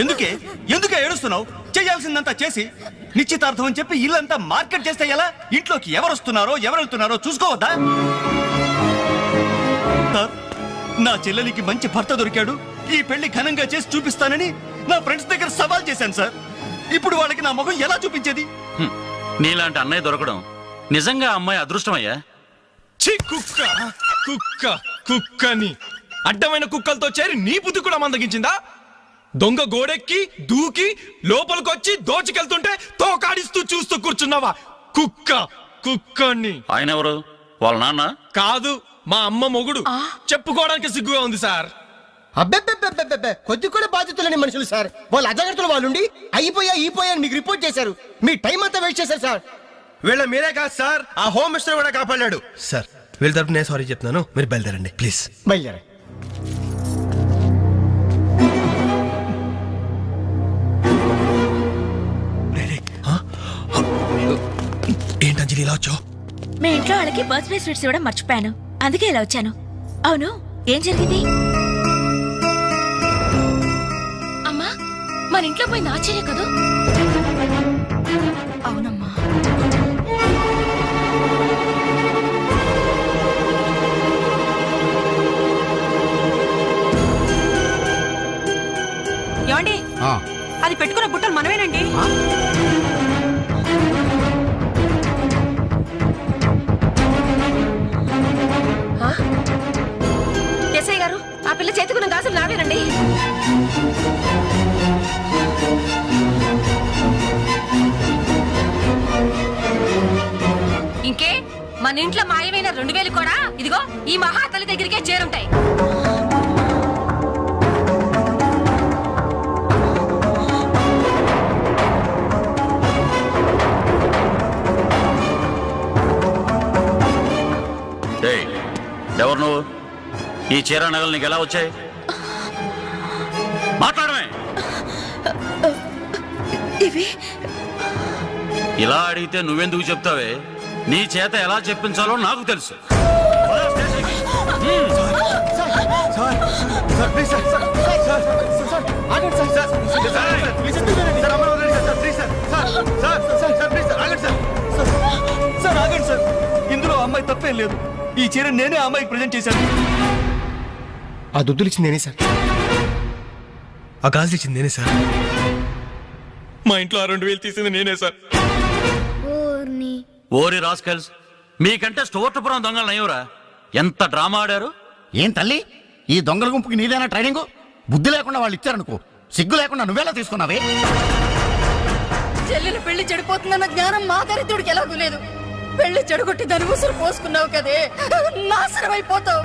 ఎందుకే ఎందుకే ఏడుస్తున్నావు? చేయాల్సిందంతా చేసి నిశ్చితార్థం అని చెప్పి ఇల్లంతా మార్కెట్ చేస్తే ఎలా? ఇంట్లోకి ఎవరు వస్తున్నారో ఎవరు వెళ్తున్నారో చూసుకోవద్దా? నా చెల్లెలికి మంచి భర్త దొరికాడు, ఈ పెళ్లి ఘనంగా చేసి చూపిస్తానని నా ఫ్రెండ్స్ దగ్గర సవాల్ చేశాను సార్. ఇప్పుడు వాళ్ళకి నా ముఖం ఎలా చూపించేది? నీలాంటి అన్నయ్య దొరకడం నిజంగా అమ్మాయి అదృష్టమయ్యా. కుక్క కుక్క కుక్కని అడ్డమైన కుక్కలతో చేరి నీ బుద్ధి కూడా మందగించిందా? దొంగ గోడెక్కి దూకి లోపలికొచ్చి దోచుకెళ్తుంటే తోకాడిస్తూ చూస్తూ కూర్చున్నావా? కుక్క కుక్కని. ఆయన ఎవరు? వాళ్ళ నాన్న కాదు, మా అమ్మ మొగుడు. చెప్పుకోవడానికి సిగ్గుగా ఉంది సార్. అబ్బెబ్బెబ్బెబ్బెబ్బె, కొద్ది కూడా బాధ్యతలేని మనుషులు సార్. వాళ్ళు అజాగ్రత్తలు వాళ్ళుండి అయిపోయా మీకు రిపోర్ట్ చేశారు. మీ టైం అంతా వేస్ట్ చేశారు సార్. వీళ్ళ మీరే కాదు సార్, ఆ హోమ్ మినిస్టర్ కూడా కాపాడాడు సార్. వీళ్ళ తరపు నేను సారీ చెప్తున్నాను, మీరు బయలుదేరండి ప్లీజ్. బయలుదేరా. ఏంటంజలి ఇలా వచ్చావు? మీ ఇంట్లో వాళ్ళకి బర్త్డే స్వీట్స్ ఇవ్వడం మర్చిపోయాను, అందుకే ఇలా వచ్చాను. అవును, ఏం జరిగింది? అమ్మా, మన ఇంట్లో పోయి నాచర్య కదా? అవునమ్మా. ఏమండి, అది పెట్టుకున్న బుట్టలు మనమేనండి. ఎస్ఐ గారు, ఆ పిల్ల చేతుకున్న గాజులు నావేనండి. ఇంకే మన ఇంట్లో మాయమైన 2000 కూడా ఇదిగో ఈ మహాతల్లి దగ్గరికే చేరుంటాయి. ఎవరు నువ్వు? ఈ చీర నగలు నీకు ఎలా వచ్చాయి? మాట్లాడమే. ఇలా అడిగితే నువ్వెందుకు చెప్తావే? నీ చేత ఎలా చెప్పించాలో నాకు తెలుసు. ఇందులో అమ్మాయి తప్పేం లేదు. ఈ చీర నేనే అమ్మాయికి ప్రెజెంట్ చేశాను. ఆ దుద్దులు ఇచ్చింది నేనే సార్, ఆ గాజులు ఇచ్చింది నేనే సార్, మా ఇంట్లో 2000 తీసింది నేనే సార్. ఓరి రాస్కల్స్, మీకంటే స్టోర్టపురం దొంగలు నయ్యవరా? ఎంత డ్రామా ఆడారు. ఏం తల్లి, ఈ దొంగల గుంపుకి నీదేనా ట్రైనింగ్? బుద్ధి లేకుండా వాళ్ళు ఇచ్చారనుకో, సిగ్గు లేకుండా నువ్వేలా తీసుకున్నావే? చెల్లెలు పెళ్లి చెడిపోతుందన్న జ్ఞానం మా దరిద్రుడికి ఎలాగూ లేదు. పెళ్లి చెడగొట్టి దాని ఉసురు పోసుకున్నావు కదే, నాశనం అయిపోతావు.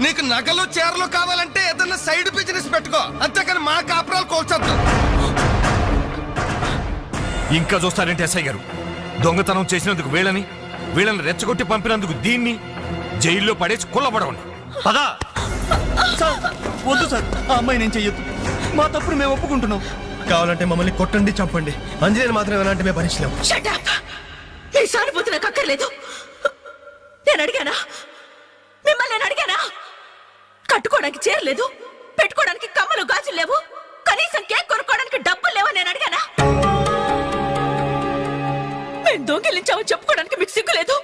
నీకు నగలు చీరలు కావాలంటే ఏదన్నా సైడ్ బిజినెస్ పెట్టుకో, అంతేకాని మా కాపురాలు కోల్చొద్దు. ఇంకా చూస్తారంటే ఎస్ఐ గారు, దొంగతనం చేసినందుకు వీళ్ళని రెచ్చగొట్టి పంపినందుకు దీన్ని జైల్లో పడేసి కుల్లబడవండి. పదా వద్దు సార్, ఆ అమ్మాయి నేను చెయ్యొద్దు. మా తప్పుడు మేము ఒప్పుకుంటున్నాం. కావాలంటే మమ్మల్ని కొట్టండి, చంపండి, అంజలిని మాత్రం ఎలాంటి మేము భరించలేము. మీ సానుభూతి నాకు అక్కర్లేదు. నేను అడిగానా? మిమ్మల్ని నేను అడిగానా? కట్టుకోవడానికి చీరలేదు, పెట్టుకోవడానికి కమ్మలు గాజులు లేవు, కనీసం కేక్ కొనుక్కోవడానికి డబ్బులు లేవని నేను అడిగానా? మేము దొంగిలించామని చెప్పుకోవడానికి మీకు సిగ్గు లేదు?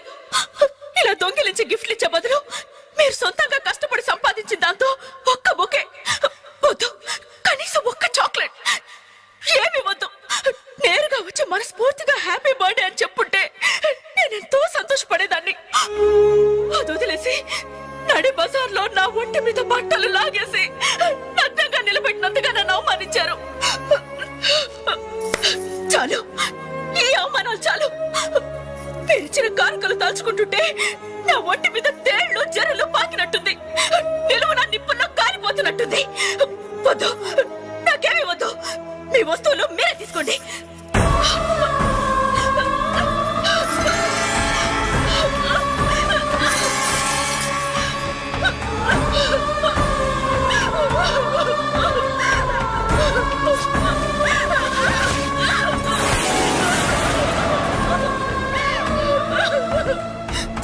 ఇలా దొంగిలించి గిఫ్ట్లు ఇచ్చే బదులు మీరు సొంతంగా కష్టపడి సంపాదించిన దాంతో ఒక్క బొకే వద్దు, కనీసం ఒక్క చాక్లెట్ ఏమి వద్దు, నేరుగా వచ్చి మనస్ఫూర్తిగా హ్యాపీ బర్త్డే అని చెప్పుంటే నేనెంతో సంతోషపడేదాన్ని. అది వదిలేసి నడి బజార్లో నా ఒంటి మీద బట్టలు లాగేసి నగ్నంగా నిలబెట్టినందుగా నన్ను అవమానించారు. చాలు, ఈ అవమానాలు చాలు. పెరిచిన కానుకలు దాల్చుకుంటుంటే నా ఒంటి మీద తేళ్లు జరలు పాకినట్టుంది, నిలువున నిప్పుల్లో కాలిపోతున్నట్టుంది. వద్దు, నాకేమీ వద్దు. మీ వస్తువులు మీరే తీసుకోండి.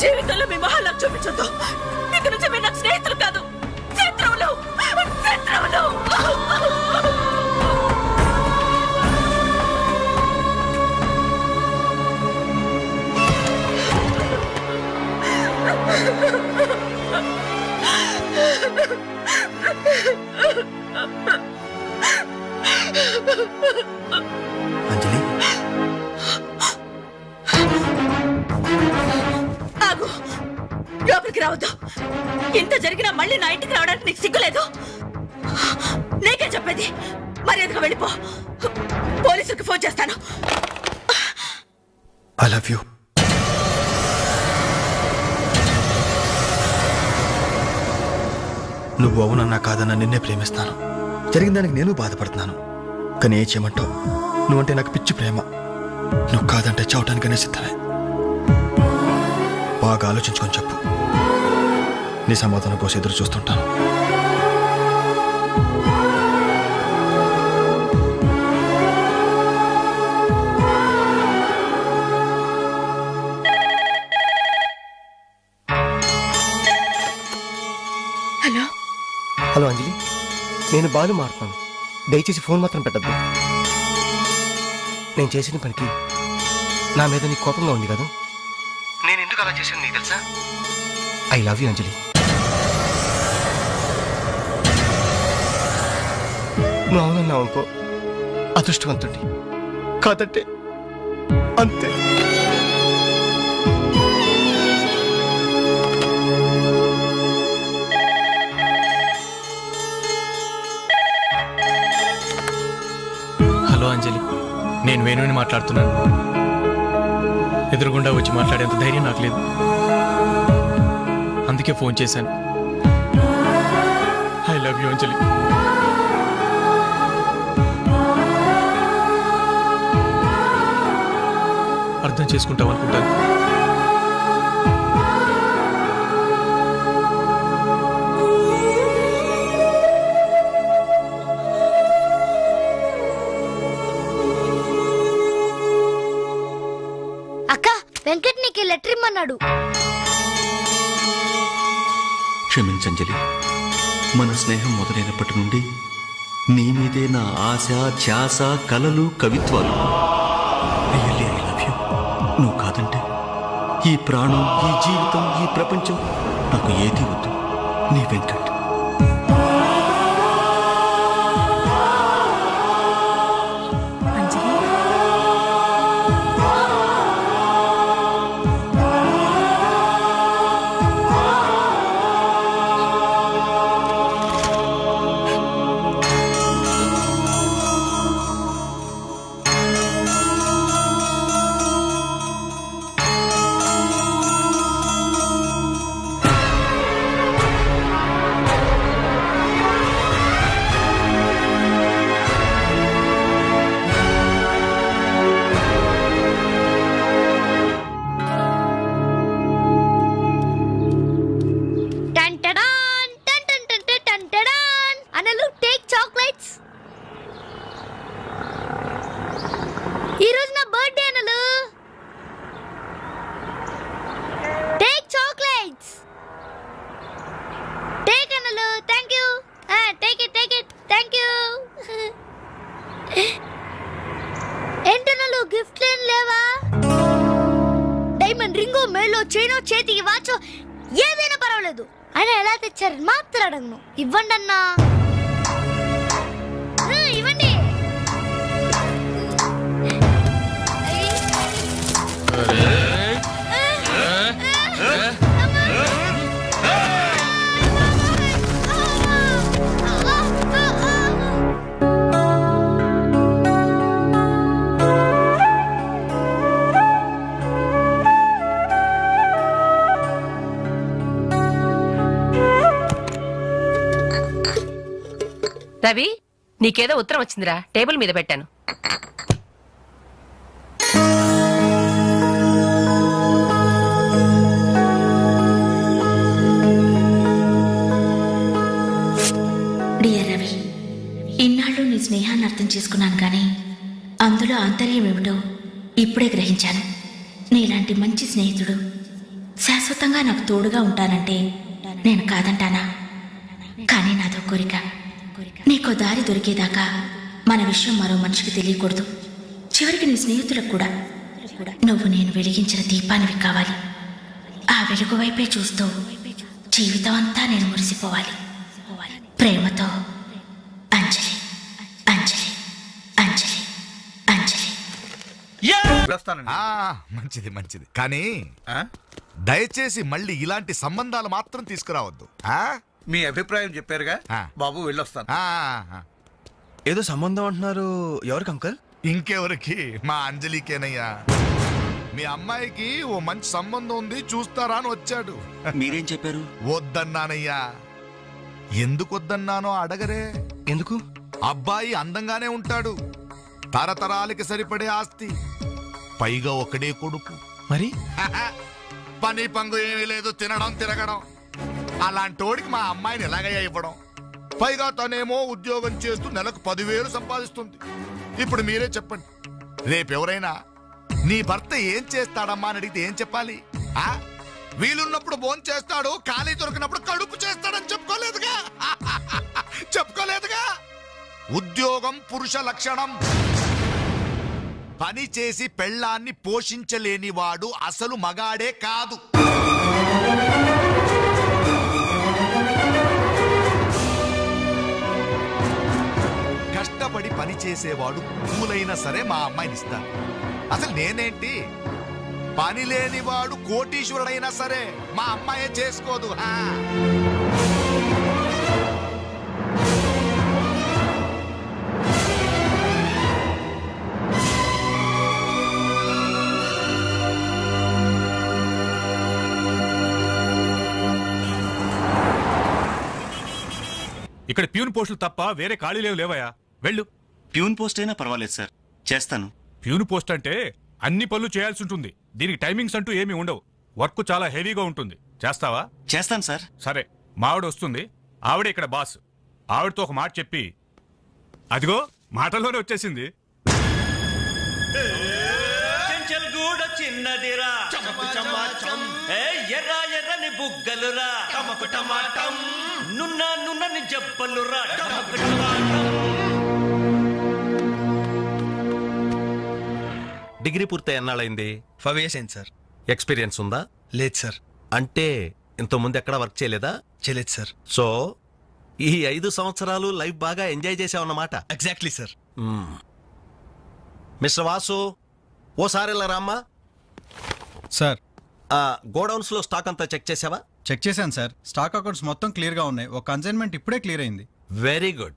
జీవితంలో మీ మొహాలకు చూపించొద్దు. ఇక నుంచి మీరు నాకు స్నేహితులు కాదు, శత్రువులు. లోపలికి రావద్దు. ఇంత జరిగినా మళ్ళీ నా ఇంటికి రావడానికి నీకు సిగ్గులేదు? నీకే చెప్పేది, మర్యాదగా వెళ్ళిపో. పోలీసులకు ఫోన్ చేస్తాను. I love you. నువ్వు అవునన్నా కాదన్నా నిన్నే ప్రేమిస్తాను. జరిగిన దానికి నేను బాధపడుతున్నాను. కానీ ఏం చేయమంటావు? నువ్వంటే నాకు పిచ్చి ప్రేమ. నువ్వు కాదంటే చావటానికనే సిద్ధమే. బాగా ఆలోచించుకొని చెప్పు. నీ సమాధానం కోసం ఎదురు చూస్తుంటాను. హలో హలో అంజలి, నేను బాలు మారుతాను. దయచేసి ఫోన్ మాత్రం పెట్టద్దు. నేను చేసిన పనికి నా మీద నీకు కోపంగా ఉంది కదా? నేను ఎందుకు అలా చేశాను నీకు తెలుసా? ఐ లవ్ యూ అంజలి. నువ్వు అవునన్నావు అనుకో, అదృష్టవంతుడి. కాదంటే అంతే. హలో అంజలి, నేను వేణుని మాట్లాడుతున్నాను. ఎదురుగుండా వచ్చి మాట్లాడేంత ధైర్యం నాకు లేదు, అందుకే ఫోన్ చేశాను. ఐ లవ్ యూ అంజలి. అర్థం చేసుకుంటావు అనుకుంటాను. వెంకట్ నీకు లెటర్ ఇమ్మన్నాడు. క్షమించంజలి, మన స్నేహం మొదలైనప్పటి నుండి నీ మీదే నా ఆశ, ధ్యాస, కలలు, కవిత్వాలు. Really I love you. నువ్వు కాదంటే ఈ ప్రాణం, ఈ జీవితం, ఈ ప్రపంచం నాకు ఏది వద్దు. నీ వెంకట్. డైమండ్ రింగు, మేలో చైనో, చేతికి వాచో ఏదైనా పర్వాలేదు. ఆయన ఎలా తెచ్చారని మాత్రం అడగను. ఇవ్వండి అన్నా, ఇవ్వండి. రవి, నీకేదో ఉత్తరం వచ్చిందిరా, టేబుల్ మీద పెట్టాను. డియర్ రవి, ఇన్నాళ్ళు నీ స్నేహాన్ని అర్థం చేసుకున్నాను, కానీ అందులో ఆంతర్యం ఏమిటో ఇప్పుడే గ్రహించాను. నీలాంటి మంచి స్నేహితుడు శాశ్వతంగా నాకు తోడుగా ఉంటానంటే నేను కాదంటానా? కానీ నాదో కోరిక, నీకో దారి దొరికేదాకా మన విషయం మరో మనిషికి తెలియకూడదు. చివరికి నీ స్నేహితులకు కూడా నువ్వు నేను వెలిగించిన దీపానివి కావాలి. ఆ వెలుగు వైపే చూస్తూ జీవితం అంతా నేను మురిసిపోవాలి. ప్రేమతో అంజలి, అంజలి, అంజలి, అంజలి. మంచిది మంచిది. కానీ దయచేసి మళ్ళీ ఇలాంటి సంబంధాలు మాత్రం తీసుకురావద్దు. మీ అభిప్రాయం చెప్పారుగా బాబు, వెళ్ళొస్తాను. ఏదో సంబంధం అంటున్నారు, ఎవరికి అంకల్? ఇంకెవరికి, మా అంజలికేనయ్యా. మీ అమ్మాయికి ఓ మంచి సంబంధం ఉంది, చూస్తారా అని వచ్చాడు. మీరేం చెప్పారు? వద్దన్నానయ్యా. ఎందుకు వద్దన్నానో అడగరే. ఎందుకు? అబ్బాయి అందంగానే ఉంటాడు, తరతరాలకి సరిపడే ఆస్తి, పైగా ఒకడే కొడుకు. మరి పని పంగు ఏమీ లేదు, తినడం తిరగడం. అలాంటోడికి మా అమ్మాయిని ఎలాగయ్యా ఇవ్వడం? పైగా తనేమో ఉద్యోగం చేస్తూ నెలకు 10,000 సంపాదిస్తుంది. ఇప్పుడు మీరే చెప్పండి, రేపెవరైనా నీ భర్త ఏం చేస్తాడమ్మా అని అడిగితే ఏం చెప్పాలి? వీలున్నప్పుడు భోజనం చేస్తాడు, ఖాళీ దొరికినప్పుడు కడుపు చేస్తాడని చెప్పుకోలేదుగా. చెప్పుకోలేదుగా. ఉద్యోగం పురుష లక్షణం. పని చేసి పెళ్ళాన్ని పోషించలేని వాడు అసలు మగాడే కాదు. కష్టపడి పని చేసేవాడు పూలైనా సరే మా అమ్మాయిని ఇస్తాను. అసలు నేనేంటి, పని లేనివాడు కోటీశ్వరుడైనా సరే మా అమ్మాయే చేసుకోదు. ఇక్కడ ప్యూన్ పోస్టులు తప్ప వేరే ఖాళీలేవు లేవయా, వెళ్ళు. ప్యూన్ పోస్ట్ అయినా పర్వాలేదు సార్, చేస్తాను. ప్యూన్ పోస్ట్ అంటే అన్ని పనులు చేయాల్సి ఉంటుంది. దీనికి టైమింగ్స్ అంటూ ఏమీ ఉండవు. వర్క్ చాలా హెవీగా ఉంటుంది. చేస్తావా? చేస్తాను సార్. సరే, మావిడ వస్తుంది, ఆవిడే ఇక్కడ బాస్. ఆవిడతో ఒక మాట చెప్పి, అదిగో మాటల్లోనే వచ్చేసింది. చిన్నదిరా ఎర్ర ఎర్రని బుగ్గలురా, నున్న నున్నని జబ్బలురా. డిగ్రీ పూర్తి ఎన్నాళ్ళైంది? 5 years అయింది సార్. ఎక్స్పీరియన్స్ ఉందా? లేదు సార్. అంటే ఇంతకుముందు ఎక్కడా వర్క్ చేయలేదా? చేయలేదు సార్. సో ఈ 5 సంవత్సరాలు లైఫ్ బాగా ఎంజాయ్ చేసావన్నమాట. Exactly sir. మిస్టర్ వాసు, ఓసారి ఇలా రామ్మా. సార్, గోడౌన్స్ లో స్టాక్ అంతా చెక్ చేసావా? చెక్ చేశాను సార్. స్టాక్ అకౌంట్స్ మొత్తం క్లియర్ గా ఉన్నాయి. ఒక కన్సైన్మెంట్ ఇప్పుడే క్లియర్ అయింది. Very good.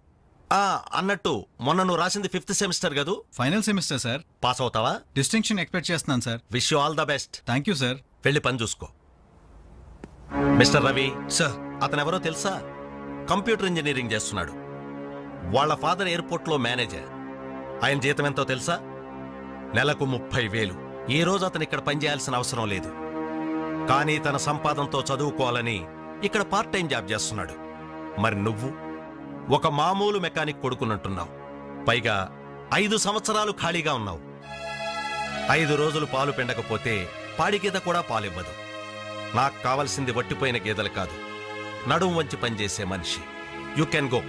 అన్నట్టు మొన్న నువ్వు రాసింది 5th సెమిస్టర్ కదూ? Final semester sir. పాస్ అవుతావా? డిస్టింక్షన్ ఎక్స్పెక్ట్ చేస్తున్నాను sir. Wish you all the best. Thank you sir. వెళ్ళి పని చూసుకో. మిస్టర్ రవి సార్, అతను ఎవరో తెలుసా? కంప్యూటర్ ఇంజనీరింగ్ చేస్తున్నాడు. వాళ్ళ ఫాదర్ ఎయిర్పోర్ట్ లో మేనేజర్. ఆయన జీతం ఎంతో తెలుసా? నెలకు 30,000. ఈ రోజు అతను ఇక్కడ పనిచేయాల్సిన అవసరం లేదు, కానీ తన సంపాదనతో చదువుకోవాలని ఇక్కడ పార్ట్ టైం జాబ్ చేస్తున్నాడు. మరి నువ్వు ఒక మామూలు మెకానిక్ కొడుకున్నట్టున్నావు. పైగా 5 సంవత్సరాలు ఖాళీగా ఉన్నావు. 5 రోజులు పాలు పిండకపోతే పాడి గీత కూడా పాలివ్వదు. నాకు కావలసింది వట్టిపోయిన గేదెలు కాదు, నడుం వంచి పనిచేసే మనిషి. You can go.